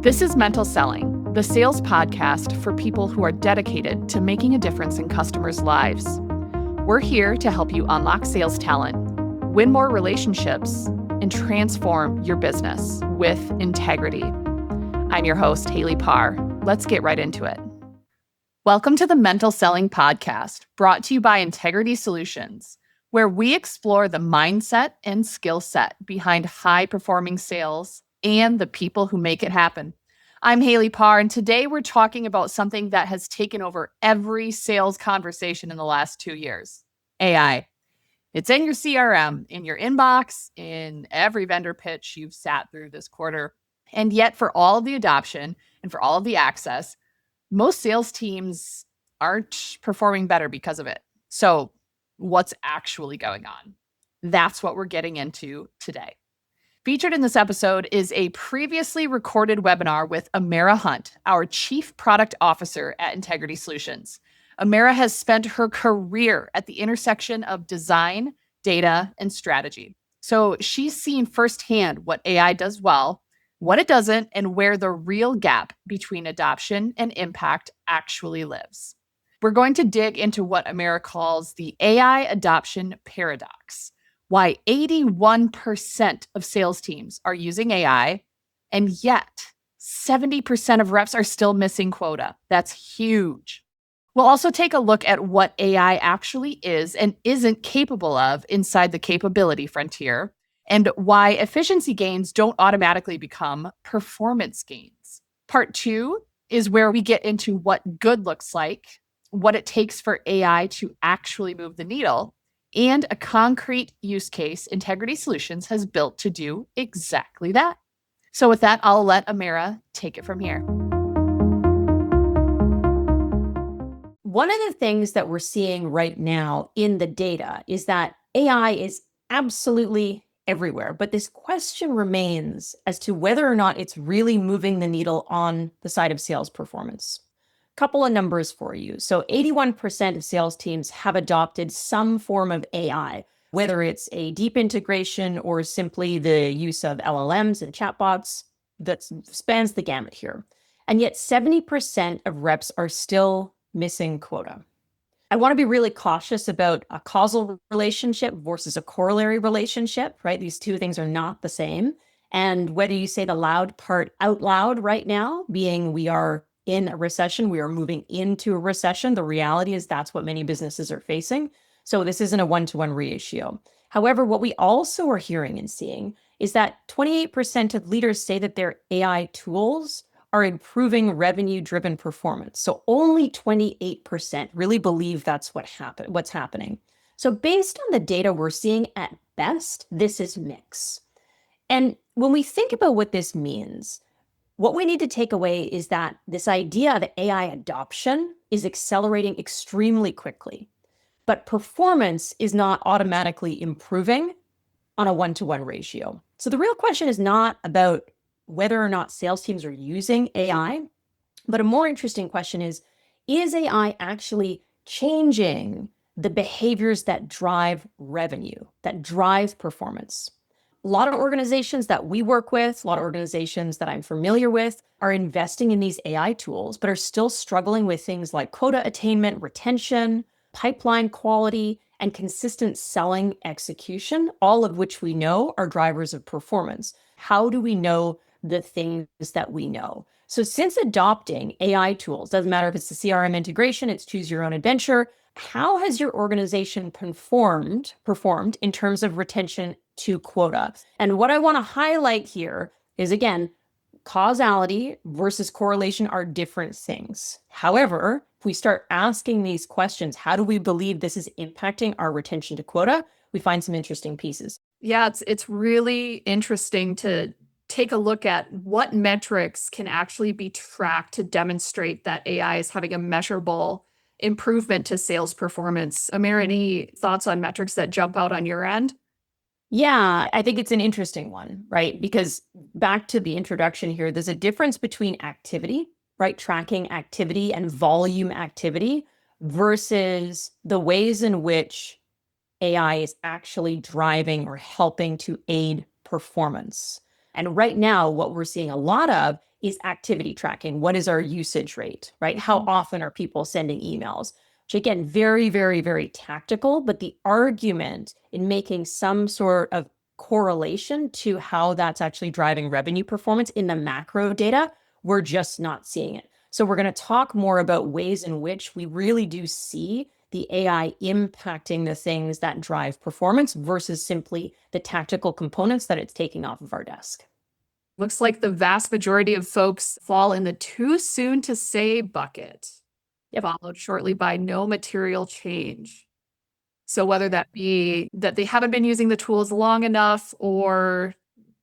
This is Mental Selling, the sales podcast for people who are dedicated to making a difference in customers' lives. We're here to help you unlock sales talent, win more relationships, and transform your business with integrity. I'm your host, Haley Parr. Let's get right into it. Welcome to the Mental Selling Podcast, brought to you by Integrity Solutions, where we explore the mindset and skill set behind high-performing sales and the people who make it happen. I'm Haley Parr, and today we're talking about something that has taken over every sales conversation in the last 2 years, AI. It's in your CRM, in your inbox, in every vendor pitch you've sat through this quarter. And yet for all of the adoption and for all of the access, most sales teams aren't performing better because of it. So what's actually going on? That's what we're getting into today. Featured in this episode is a previously recorded webinar with Amara Hunt, our Chief Product Officer at Integrity Solutions. Amara has spent her career at the intersection of design, data, and strategy. So she's seen firsthand what AI does well, what it doesn't, and where the real gap between adoption and impact actually lives. We're going to dig into what Amara calls the AI adoption paradox, why 81% of sales teams are using AI, and yet 70% of reps are still missing quota. That's huge. We'll also take a look at what AI actually is and isn't capable of inside the capability frontier, and why efficiency gains don't automatically become performance gains. Part 2 is where we get into what good looks like, what it takes for AI to actually move the needle, and a concrete use case Integrity Solutions has built to do exactly that. So with that, I'll let Amara take it from here. One of the things that we're seeing right now in the data is that AI is absolutely everywhere, but this question remains as to whether or not it's really moving the needle on the side of sales performance. Couple of numbers for you. So 81% of sales teams have adopted some form of AI, whether it's a deep integration or simply the use of LLMs and chatbots. That spans the gamut here. And yet 70% of reps are still missing quota. I want to be really cautious about a causal relationship versus a corollary relationship, right? These two things are not the same. And whether you say the loud part out loud right now, being we are in a recession, we are moving into a recession. The reality is that's what many businesses are facing. So this isn't a one-to-one ratio. However, what we also are hearing and seeing is that 28% of leaders say that their AI tools are improving revenue-driven performance. So only 28% really believe that's what's happening. So based on the data we're seeing, at best, this is mixed. And when we think about what this means, what we need to take away is that this idea of AI adoption is accelerating extremely quickly, but performance is not automatically improving on a one-to-one ratio. So the real question is not about whether or not sales teams are using AI, but a more interesting question is AI actually changing the behaviors that drive revenue, that drive performance? A lot of organizations that we work with, a lot of organizations that I'm familiar with are investing in these AI tools, but are still struggling with things like quota attainment, retention, pipeline quality, and consistent selling execution, all of which we know are drivers of performance. How do we know the things that we know? So since adopting AI tools, doesn't matter if it's the CRM integration, it's choose your own adventure, how has your organization performed in terms of retention to quota? And what I want to highlight here is, again, causality versus correlation are different things. However, if we start asking these questions, how do we believe this is impacting our retention to quota? We find some interesting pieces. Yeah, it's really interesting to take a look at what metrics can actually be tracked to demonstrate that AI is having a measurable improvement to sales performance. Amara, any thoughts on metrics that jump out on your end? Yeah, I think it's an interesting one, right? Because back to the introduction here, there's a difference between activity, right? Tracking activity and volume activity versus the ways in which AI is actually driving or helping to aid performance. And right now, what we're seeing a lot of is activity tracking. What is our usage rate, right? How often are people sending emails? Which again, very, very, very tactical, but the argument in making some sort of correlation to how that's actually driving revenue performance in the macro data, we're just not seeing it. So we're going to talk more about ways in which we really do see the AI impacting the things that drive performance versus simply the tactical components that it's taking off of our desk. Looks like the vast majority of folks fall in the too soon to say bucket, followed shortly by no material change. So whether that be that they haven't been using the tools long enough, or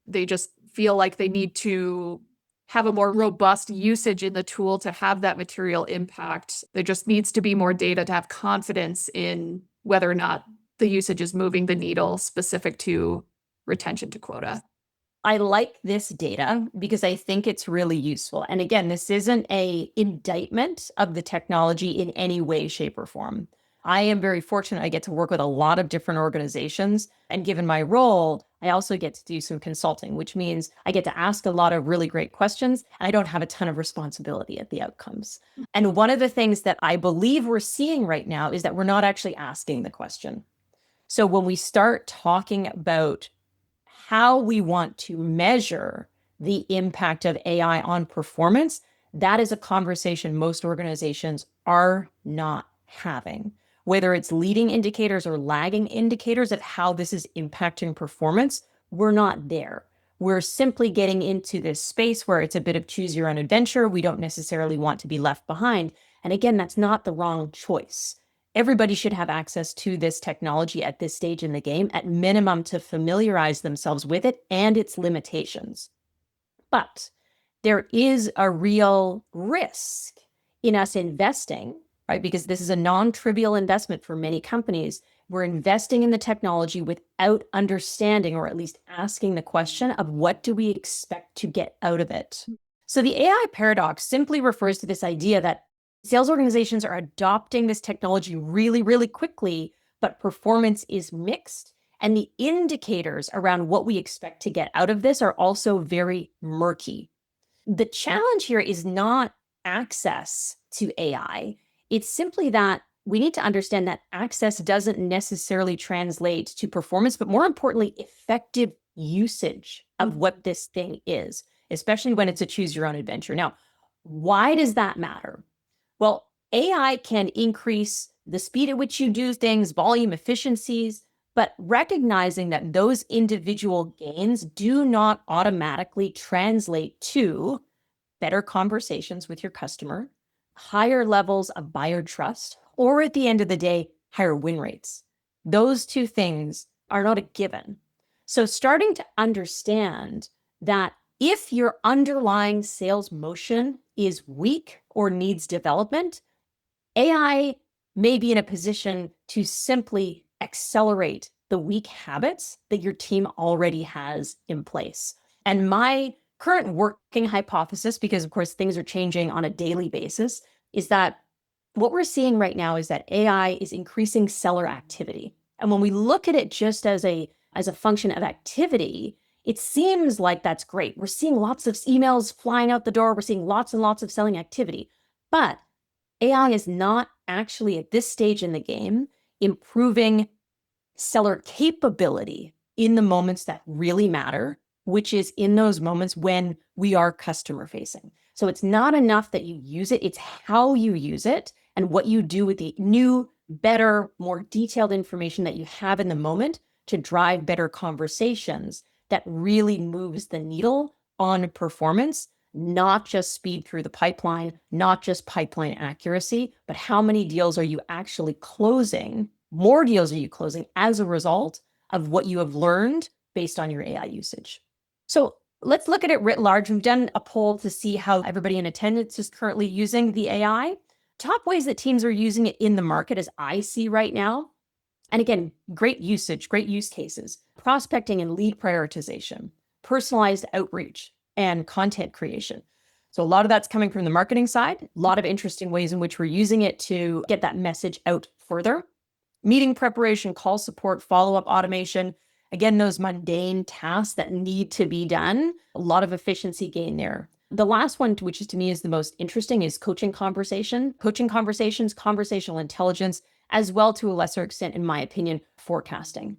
they just feel like they need to have a more robust usage in the tool to have that material impact. There just needs to be more data to have confidence in whether or not the usage is moving the needle specific to retention to quota. I like this data because I think it's really useful. And again, this isn't an indictment of the technology in any way, shape, or form. I am very fortunate. I get to work with a lot of different organizations. And given my role, I also get to do some consulting, which means I get to ask a lot of really great questions. And I don't have a ton of responsibility at the outcomes. And one of the things that I believe we're seeing right now is that we're not actually asking the question. So when we start talking about how we want to measure the impact of AI on performance, that is a conversation most organizations are not having. Whether it's leading indicators or lagging indicators of how this is impacting performance, we're not there. We're simply getting into this space where it's a bit of choose your own adventure. We don't necessarily want to be left behind. And again, that's not the wrong choice. Everybody should have access to this technology at this stage in the game, at minimum to familiarize themselves with it and its limitations. But there is a real risk in us investing, right? Because this is a non-trivial investment for many companies. We're investing in the technology without understanding, or at least asking the question of what do we expect to get out of it? So the AI paradox simply refers to this idea that sales organizations are adopting this technology really, really quickly, but performance is mixed. And the indicators around what we expect to get out of this are also very murky. The challenge here is not access to AI. It's simply that we need to understand that access doesn't necessarily translate to performance, but more importantly, effective usage of what this thing is, especially when it's a choose your own adventure. Now, why does that matter? Well, AI can increase the speed at which you do things, volume efficiencies, but recognizing that those individual gains do not automatically translate to better conversations with your customer, higher levels of buyer trust, or at the end of the day, higher win rates. Those two things are not a given. So starting to understand that if your underlying sales motion is weak or needs development, AI may be in a position to simply accelerate the weak habits that your team already has in place. And my current working hypothesis, because of course things are changing on a daily basis, is that what we're seeing right now is that AI is increasing seller activity. And when we look at it just as a function of activity, it seems like that's great. We're seeing lots of emails flying out the door. We're seeing lots and lots of selling activity. But AI is not actually at this stage in the game improving seller capability in the moments that really matter, which is in those moments when we are customer facing. So it's not enough that you use it, it's how you use it and what you do with the new, better, more detailed information that you have in the moment to drive better conversations that really moves the needle on performance, not just speed through the pipeline, not just pipeline accuracy, but how many deals are you actually closing? More deals are you closing as a result of what you have learned based on your AI usage? So let's look at it writ large. We've done a poll to see how everybody in attendance is currently using the AI. Top ways that teams are using it in the market, as I see right now. And again, great usage, great use cases, prospecting and lead prioritization, personalized outreach, and content creation. So a lot of that's coming from the marketing side, a lot of interesting ways in which we're using it to get that message out further. Meeting preparation, call support, follow-up automation. Again, those mundane tasks that need to be done, a lot of efficiency gain there. The last one, which is to me is the most interesting, is coaching conversations, conversational intelligence, as well to a lesser extent, in my opinion, forecasting.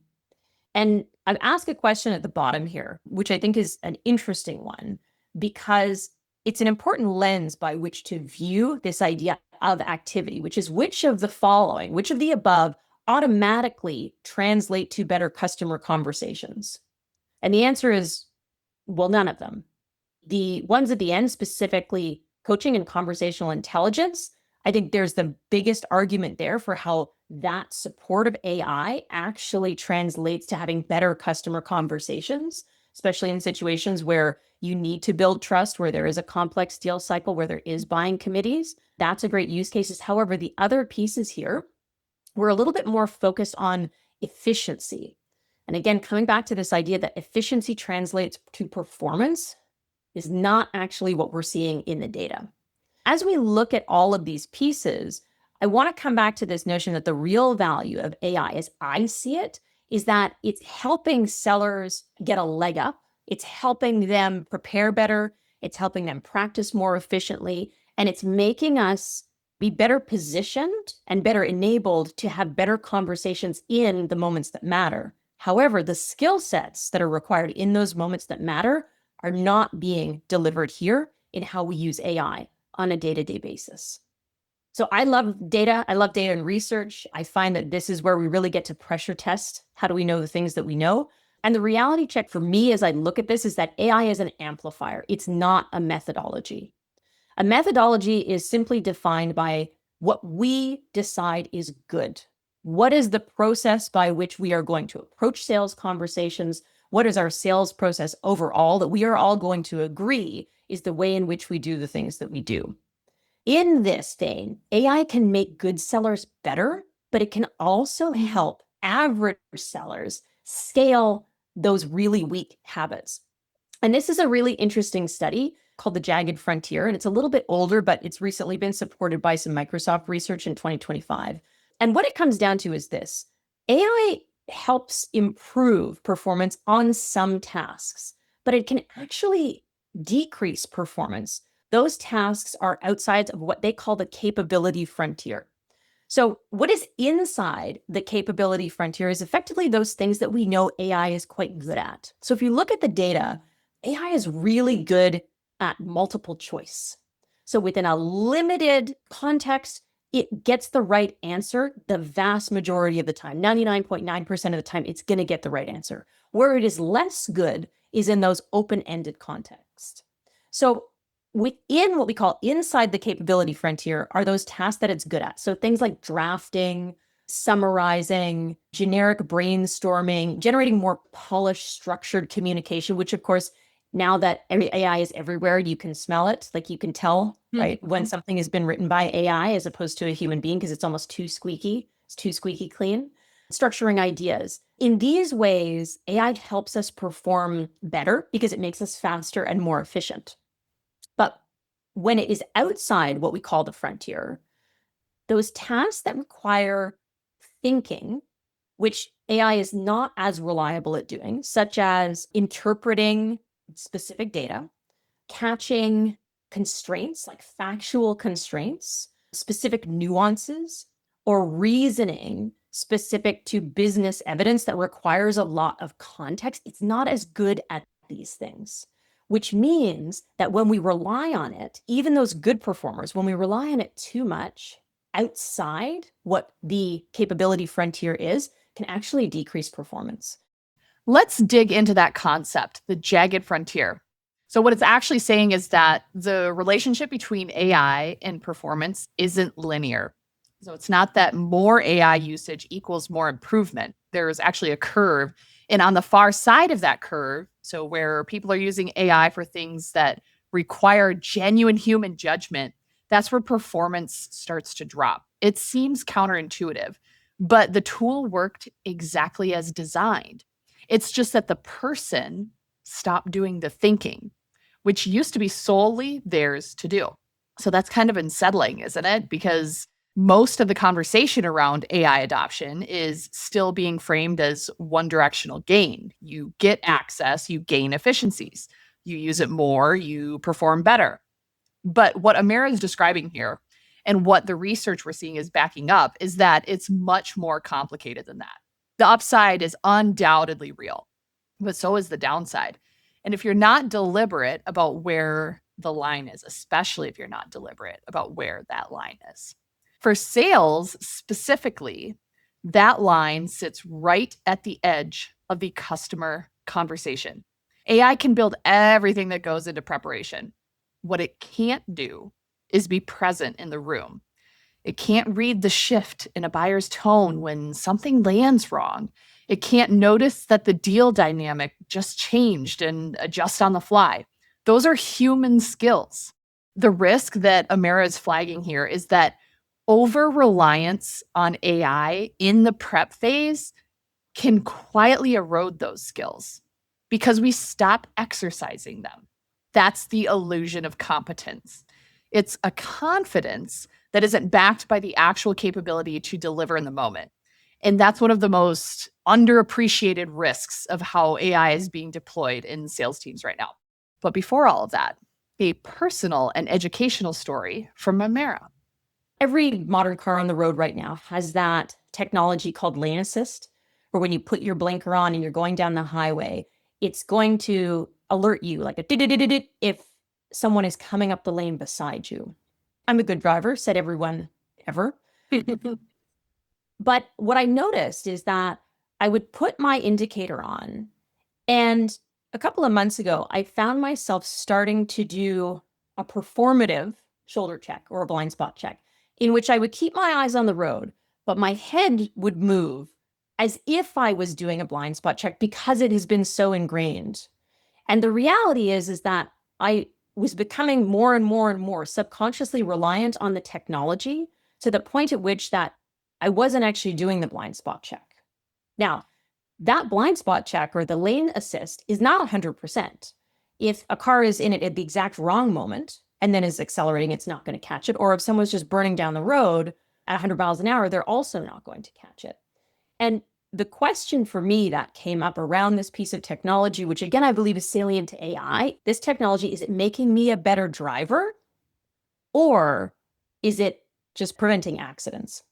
And I've asked a question at the bottom here, which I think is an interesting one, because it's an important lens by which to view this idea of activity, which is which of the following, which of the above automatically translate to better customer conversations? And the answer is, well, none of them. The ones at the end, specifically coaching and conversational intelligence, I think there's the biggest argument there for how that support of AI actually translates to having better customer conversations, especially in situations where you need to build trust, where there is a complex deal cycle, where there is buying committees. That's a great use case. However, the other pieces here, we're a little bit more focused on efficiency. And again, coming back to this idea that efficiency translates to performance is not actually what we're seeing in the data. As we look at all of these pieces, I want to come back to this notion that the real value of AI, as I see it, is that it's helping sellers get a leg up. It's helping them prepare better. It's helping them practice more efficiently. And it's making us be better positioned and better enabled to have better conversations in the moments that matter. However, the skill sets that are required in those moments that matter are not being delivered here in how we use AI on a day-to-day basis. So I love data. I love data and research. I find that this is where we really get to pressure test. How do we know the things that we know? And the reality check for me as I look at this is that AI is an amplifier. It's not a methodology. A methodology is simply defined by what we decide is good. What is the process by which we are going to approach sales conversations? What is our sales process overall that we are all going to agree is the way in which we do the things that we do? In this vein, AI can make good sellers better, but it can also help average sellers scale those really weak habits. And this is a really interesting study called the Jagged Frontier, and it's a little bit older, but it's recently been supported by some Microsoft research in 2025. And what it comes down to is this: AI helps improve performance on some tasks, but it can actually decrease performance. Those tasks are outside of what they call the capability frontier. So what is inside the capability frontier is effectively those things that we know AI is quite good at. So if you look at the data, AI is really good at multiple choice. So within a limited context, it gets the right answer the vast majority of the time. 99.9% of the time, it's going to get the right answer. Where it is less good is in those open-ended contexts. So within what we call inside the capability frontier are those tasks that it's good at. So things like drafting, summarizing, generic brainstorming, generating more polished, structured communication, which of course, now that AI is everywhere, you can smell it. Like you can tell, right, when something has been written by AI as opposed to a human being, because it's almost too squeaky. It's too squeaky clean. Structuring ideas. In these ways, AI helps us perform better because it makes us faster and more efficient. But when it is outside what we call the frontier, those tasks that require thinking, which AI is not as reliable at doing, such as interpreting specific data, catching constraints like factual constraints, specific nuances, or reasoning specific to business evidence that requires a lot of context, it's not as good at these things. Which means that when we rely on it, even those good performers, when we rely on it too much outside what the capability frontier is, can actually decrease performance. Let's dig into that concept, the jagged frontier. So, what it's actually saying is that the relationship between AI and performance isn't linear. So, it's not that more AI usage equals more improvement. There's actually a curve. And on the far side of that curve, so where people are using AI for things that require genuine human judgment, that's where performance starts to drop. It seems counterintuitive, but the tool worked exactly as designed. It's just that the person stopped doing the thinking, which used to be solely theirs to do. So that's kind of unsettling, isn't it? Because most of the conversation around AI adoption is still being framed as one directional gain. You get access, you gain efficiencies. You use it more, you perform better. But what Amara is describing here and what the research we're seeing is backing up is that it's much more complicated than that. The upside is undoubtedly real, but so is the downside. And if you're not deliberate about where the line is, especially if you're not deliberate about where that line is. For sales specifically, that line sits right at the edge of the customer conversation. AI can build everything that goes into preparation. What it can't do is be present in the room. It can't read the shift in a buyer's tone when something lands wrong. It can't notice that the deal dynamic just changed and adjust on the fly. Those are human skills. The risk that Amara is flagging here is that over reliance on AI in the prep phase can quietly erode those skills because we stop exercising them. That's the illusion of competence. It's a confidence that isn't backed by the actual capability to deliver in the moment. And that's one of the most underappreciated risks of how AI is being deployed in sales teams right now. But before all of that, a personal and educational story from Amara. Every modern car on the road right now has that technology called lane assist, where when you put your blinker on and you're going down the highway, it's going to alert you like a did if someone is coming up the lane beside you. I'm a good driver, said everyone ever. But what I noticed is that I would put my indicator on, and a couple of months ago, I found myself starting to do a performative shoulder check or a blind spot check, in which I would keep my eyes on the road, but my head would move as if I was doing a blind spot check because it has been so ingrained. And the reality is that I was becoming more and more and more subconsciously reliant on the technology to the point at which that I wasn't actually doing the blind spot check. Now, that blind spot check or the lane assist is not 100%. If a car is in it at the exact wrong moment and then is accelerating, it's not going to catch it. Or if someone's just burning down the road at 100 miles an hour, they're also not going to catch it. And the question for me that came up around this piece of technology, which again, I believe is salient to AI, this technology, is it making me a better driver or is it just preventing accidents?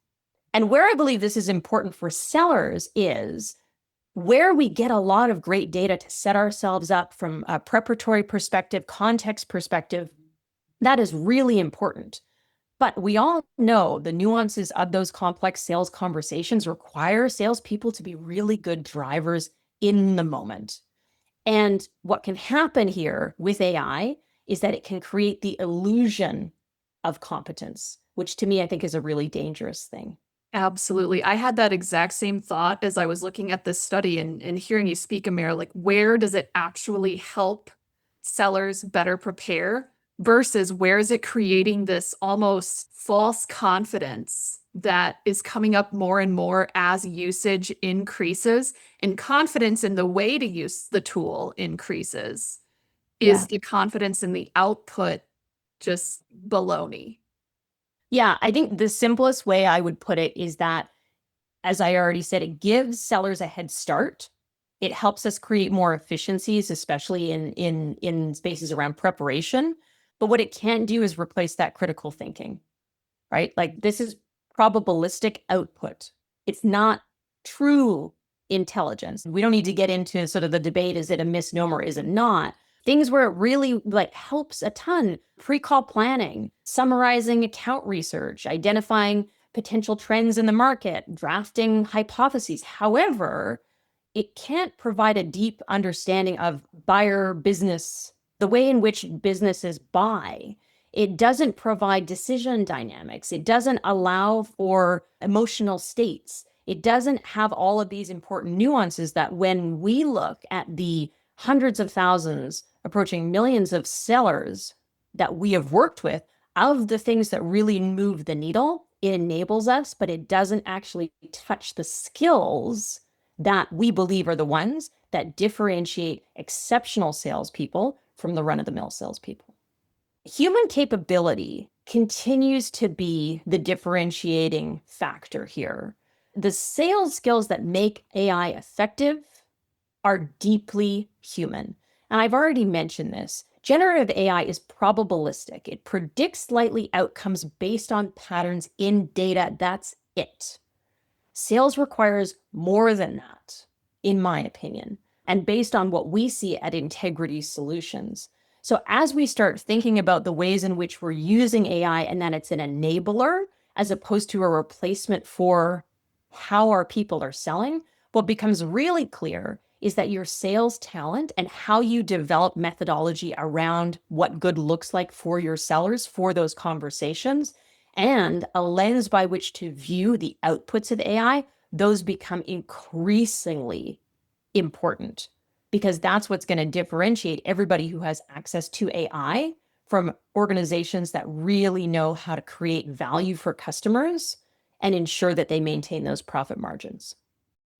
And where I believe this is important for sellers is where we get a lot of great data to set ourselves up from a preparatory perspective, context perspective. That is really important. But we all know the nuances of those complex sales conversations require salespeople to be really good drivers in the moment. And what can happen here with AI is that it can create the illusion of competence, which to me, I think is a really dangerous thing. Absolutely. I had that exact same thought as I was looking at this study and hearing you speak, Amir. Like, where does it actually help sellers better prepare versus where is it creating this almost false confidence that is coming up more and more as usage increases and confidence in the way to use the tool increases? Is the confidence in the output just baloney? Yeah, I think the simplest way I would put it is that, as I already said, it gives sellers a head start. It helps us create more efficiencies, especially in spaces around preparation. But what it can't do is replace that critical thinking, right? Like, this is probabilistic output. It's not true intelligence. We don't need to get into sort of the debate, is it a misnomer, is it not? Things where it really like helps a ton. Pre-call planning, summarizing account research, identifying potential trends in the market, drafting hypotheses. However, it can't provide a deep understanding of buyer business, the way in which businesses buy. It doesn't provide decision dynamics. It doesn't allow for emotional states. It doesn't have all of these important nuances that when we look at the hundreds of thousands, approaching millions of sellers that we have worked with, of the things that really move the needle, it enables us, but it doesn't actually touch the skills that we believe are the ones that differentiate exceptional salespeople from the run-of-the-mill salespeople. Human capability continues to be the differentiating factor here. The sales skills that make AI effective are deeply human. And I've already mentioned this. Generative AI is probabilistic. It predicts likely outcomes based on patterns in data. That's it. Sales requires more than that, in my opinion, and based on what we see at Integrity Solutions. So as we start thinking about the ways in which we're using AI and that it's an enabler as opposed to a replacement for how our people are selling, what becomes really clear is that your sales talent and how you develop methodology around what good looks like for your sellers for those conversations and a lens by which to view the outputs of AI, those become increasingly important because that's what's going to differentiate everybody who has access to AI from organizations that really know how to create value for customers and ensure that they maintain those profit margins.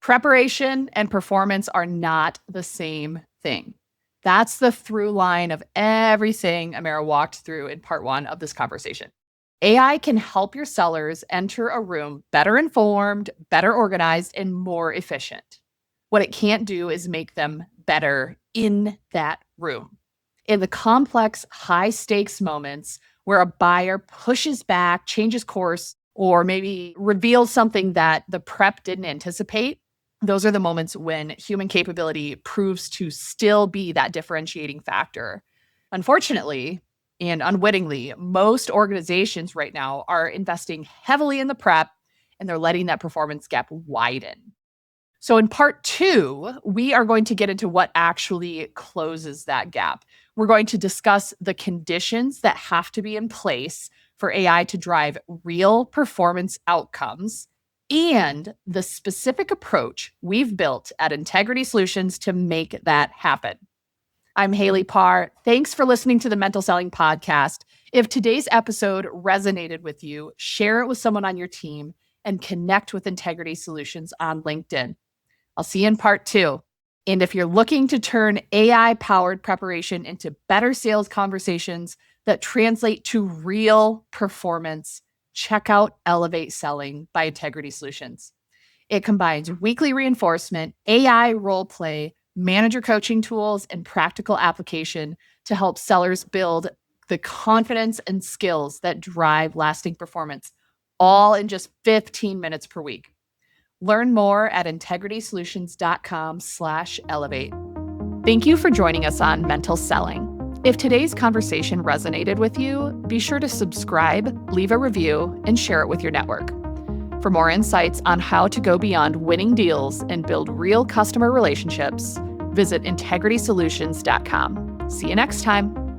Preparation and performance are not the same thing. That's the through line of everything Amara walked through in part 1 of this conversation. AI can help your sellers enter a room better informed, better organized, and more efficient. What it can't do is make them better in that room. In the complex, high-stakes moments where a buyer pushes back, changes course, or maybe reveals something that the prep didn't anticipate, those are the moments when human capability proves to still be that differentiating factor. Unfortunately, and unwittingly, most organizations right now are investing heavily in the prep and they're letting that performance gap widen. So in part 2, we are going to get into what actually closes that gap. We're going to discuss the conditions that have to be in place for AI to drive real performance outcomes and the specific approach we've built at Integrity Solutions to make that happen. I'm Haley Parr. Thanks for listening to the Mental Selling Podcast. If today's episode resonated with you, share it with someone on your team and connect with Integrity Solutions on LinkedIn. I'll see you in part 2. And if you're looking to turn AI-powered preparation into better sales conversations that translate to real performance, check out Elevate Selling by Integrity Solutions. It combines weekly reinforcement, AI role play, manager coaching tools, and practical application to help sellers build the confidence and skills that drive lasting performance, all in just 15 minutes per week. Learn more at integritysolutions.com/elevate. Thank you for joining us on Mental Selling. If today's conversation resonated with you, be sure to subscribe, leave a review, and share it with your network. For more insights on how to go beyond winning deals and build real customer relationships, visit integritysolutions.com. See you next time.